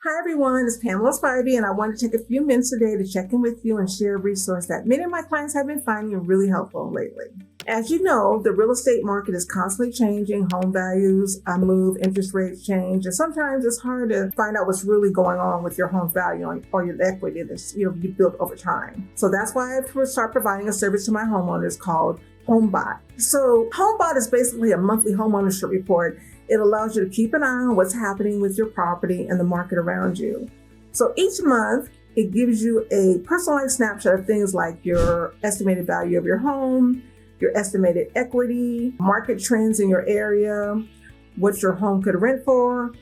Hi everyone, it's Pamela Spivey, and I want to take a few minutes today to check in with you and share a resource that many of my clients have been finding really helpful lately. As you know, the real estate market is constantly changing. Home values move, interest rates change, and sometimes it's hard to find out what's really going on with your home value or your equity that's you built over time. So that's why I start providing a service to my homeowners called Homebot. So Homebot is basically a monthly homeownership report. It allows you to keep an eye on what's happening with your property and the market around you. So each month, it gives you a personalized snapshot of things like your estimated value of your home, your estimated equity, market trends in your area, what your home could rent for,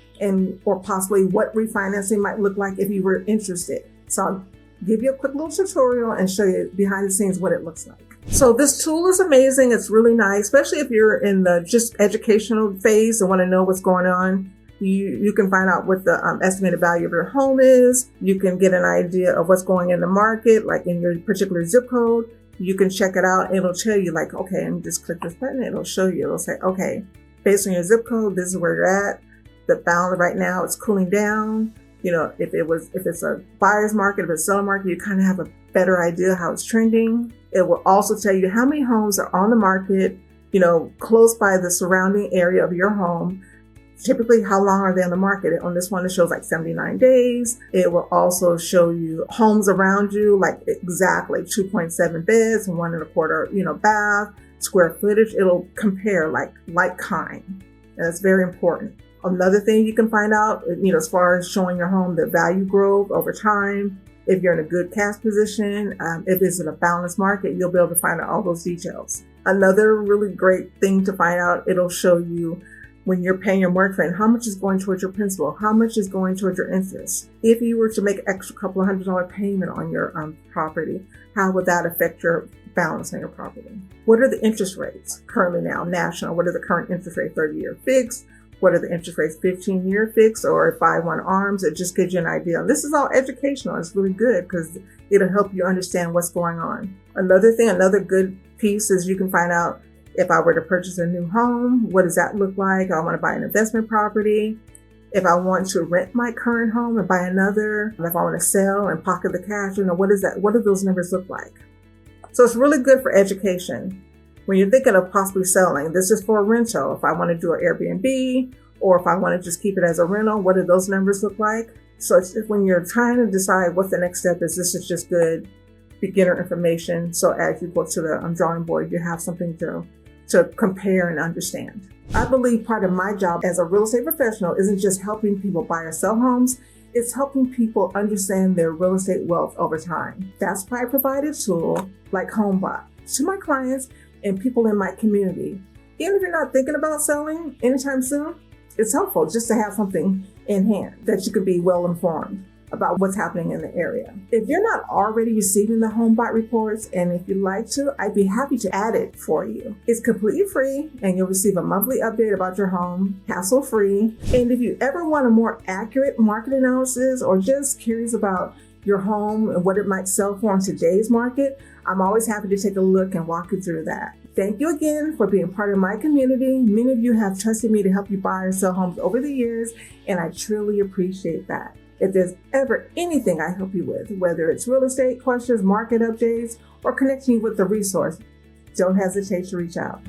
or possibly what refinancing might look like if you were interested. So I'll give you a quick little tutorial and show you behind the scenes what it looks like. So this tool is amazing. It's really nice, especially if you're in the just educational phase and want to know what's going on. You can find out what the estimated value of your home is. You can get an idea of what's going in the market, like in your particular zip code. You can check it out. It'll tell you like, okay, and just click this button. It'll show you. It'll say, okay, based on your zip code, this is where you're at. The balance right now it's cooling down. You know, if it's a buyer's market, if it's a seller market, you kind of have a better idea how it's trending. It will also tell you how many homes are on the market, close by the surrounding area of your home. Typically, how long are they on the market? On this one, it shows like 79 days. It will also show you homes around you, like exactly 2.7 beds and 1.25, bath, square footage. It'll compare like kind. And that's very important. Another thing you can find out, as far as showing your home, the value growth over time. If you're in a good cash position, if it's in a balanced market, you'll be able to find out all those details. Another really great thing to find out, it'll show you when you're paying your mortgage rate, how much is going towards your principal, how much is going towards your interest. If you were to make an extra couple of $100 payment on your property, how would that affect your balance on your property? What are the interest rates currently now, national? What are the current interest rate, 30-year fixed? What are the interest rates, 15-year fixed or 5/1 ARMs? It just gives you an idea. This is all educational. It's really good because it'll help you understand what's going on. Another good piece is you can find out if I were to purchase a new home, what does that look like? I want to buy an investment property. If I want to rent my current home and buy another, if I want to sell and pocket the cash, what is that? What do those numbers look like? So it's really good for education. When you're thinking of possibly selling, this is for a rental. If I want to do an Airbnb or if I want to just keep it as a rental, what do those numbers look like? So it's when you're trying to decide what the next step is, this is just good beginner information. So as you go to the drawing board, you have something to compare and understand. I believe part of my job as a real estate professional isn't just helping people buy or sell homes. It's helping people understand their real estate wealth over time. That's why I provide a tool like Homebot to my clients and people in my community. Even if you're not thinking about selling anytime soon, it's helpful just to have something in hand that you can be well informed about what's happening in the area. If you're not already receiving the Homebot reports, and if you'd like to, I'd be happy to add it for you. It's completely free, and you'll receive a monthly update about your home, hassle-free. And if you ever want a more accurate market analysis or just curious about your home and what it might sell for in today's market, I'm always happy to take a look and walk you through that. Thank you again for being part of my community. Many of you have trusted me to help you buy or sell homes over the years, and I truly appreciate that. If there's ever anything I help you with, whether it's real estate questions, market updates, or connecting you with the resource, don't hesitate to reach out.